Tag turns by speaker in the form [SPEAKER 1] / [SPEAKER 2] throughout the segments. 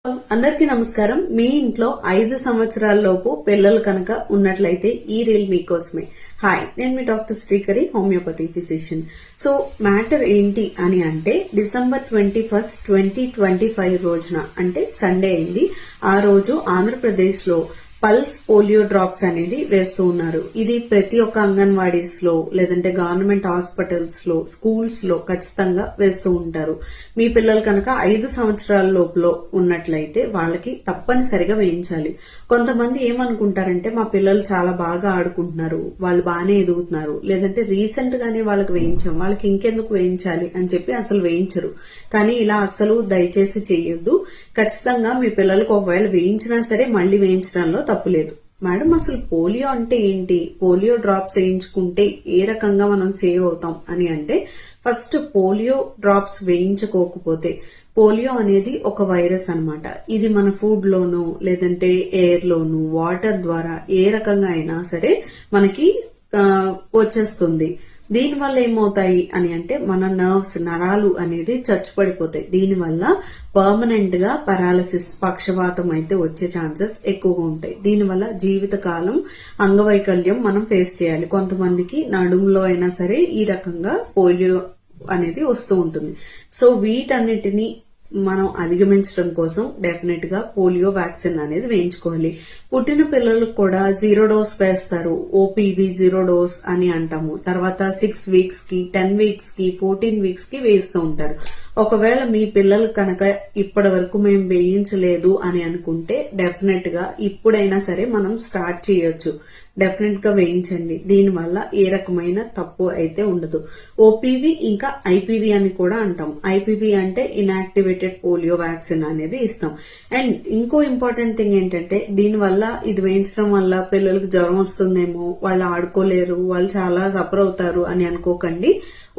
[SPEAKER 1] అందరికీ నమస్కారం. మీ ఇంట్లో 5 సంవత్సరాల లోపు పిల్లలు కనుక ఉన్నట్లయితే ఈ రీల్ మీకోసమే. హాయ్, నేను మీ doctor Srikari, homeopathy physician. So matter ఏంటి అని అంటే డిసెంబర్ 21, 2025 రోజున అంటే సండే అయింది. ఆ రోజు ఆంధ్రప్రదేశ్ లో పల్స్ పోలియో డ్రాప్స్ అనేది వేస్తూ ఉన్నారు. ఇది ప్రతి ఒక్క అంగన్వాడీస్ లో లేదంటే గవర్నమెంట్ హాస్పిటల్స్ లో స్కూల్స్ లో ఖచ్చితంగా వేస్తూ ఉంటారు. మీ పిల్లలు కనుక 5 సంవత్సరాల లోపల ఉన్నట్లయితే వాళ్ళకి తప్పనిసరిగా వేయించాలి. కొంతమంది ఏమనుకుంటారంటే మా పిల్లలు చాలా బాగా ఆడుకుంటున్నారు, వాళ్ళు బాగానే ఎదుగుతున్నారు, లేదంటే రీసెంట్ గానే వాళ్ళకి వేయించాం, వాళ్ళకి ఇంకెందుకు వేయించాలి అని చెప్పి అసలు వేయించరు. కానీ ఇలా అసలు దయచేసి చెయ్యొద్దు. ఖచ్చితంగా మీ పిల్లలకు ఒకవేళ వేయించినా సరే మళ్ళీ వేయించడంలో తప్పులేదు. మేడం, అసలు పోలియో అంటే ఏంటి, పోలియో డ్రాప్స్ వేయించుకుంటే ఏ రకంగా మనం సేవ్ అవుతాం అని అంటే, ఫస్ట్ పోలియో డ్రాప్స్ వేయించుకోకపోతే, పోలియో అనేది ఒక వైరస్ అన్నమాట. ఇది మన ఫుడ్ లోను లేదంటే ఎయిర్ లోను వాటర్ ద్వారా ఏ రకంగా అయినా సరే మనకి వచ్చేస్తుంది. దీనివల్ల ఏమవుతాయి అని అంటే మన నరాలు అనేది చచ్చుపడిపోతాయి. దీనివల్ల పర్మనెంట్ గా పారాలసిస్, పక్షవాతం అయితే వచ్చే ఛాన్సెస్ ఎక్కువగా ఉంటాయి. దీనివల్ల జీవితకాలం అంగవైకల్యం మనం ఫేస్ చేయాలి. కొంతమందికి నడుములో అయినా సరే ఈ రకంగా పోలియో అనేది వస్తూ ఉంటుంది. సో వీటన్నిటిని మనం అధిగమించడం కోసం డెఫినెట్ గా పోలియో వ్యాక్సిన్ అనేది వేయించుకోవాలి. పుట్టిన పిల్లలకు కూడా 0 డోస్ వేస్తారు, ఓపీవీ 0 డోస్ అని అంటాము. తర్వాత 6 వీక్స్ కి, 10 వీక్స్ కి, 14 వీక్స్ కి వేస్తూ ఉంటారు. ఒకవేళ మీ పిల్లలు కనుక ఇప్పటి వరకు మేము వేయించలేదు అని అనుకుంటే డెఫినెట్ గా ఇప్పుడైనా సరే మనం స్టార్ట్ చేయొచ్చు. డెఫినెట్ గా వేయించండి. దీనివల్ల ఏ రకమైన తప్పు అయితే ఉండదు. ఓపీవీ ఇంకా ఐపీవీ అని కూడా అంటాం. ఐపీవీ అంటే ఇన్యాక్టివేటెడ్ పోలియో వ్యాక్సిన్ అనేది ఇస్తాం. అండ్ ఇంకో ఇంపార్టెంట్ థింగ్ ఏంటంటే, దీనివల్ల ఇది వేయించడం వల్ల పిల్లలకు జ్వరం వస్తుందేమో, వాళ్ళు ఆడుకోలేరు, వాళ్ళు చాలా సఫర్ అవుతారు అని అనుకోకండి.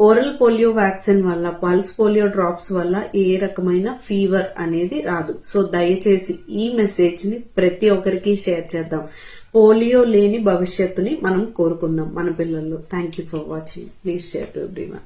[SPEAKER 1] ఓరల్ పోలియో వ్యాక్సిన్ వల్ల, పల్స్ పోలియో డ్రాప్స్ వల్ల ఏ రకమైన ఫీవర్ అనేది రాదు. సో దయచేసి ఈ మెసేజ్ ని ప్రతి ఒక్కరికి షేర్ చేద్దాం. పోలియో లేని భవిష్యత్తుని మనం కోరుకుందాం మన పిల్లల్లో. Thank you for watching. Please share to everyone.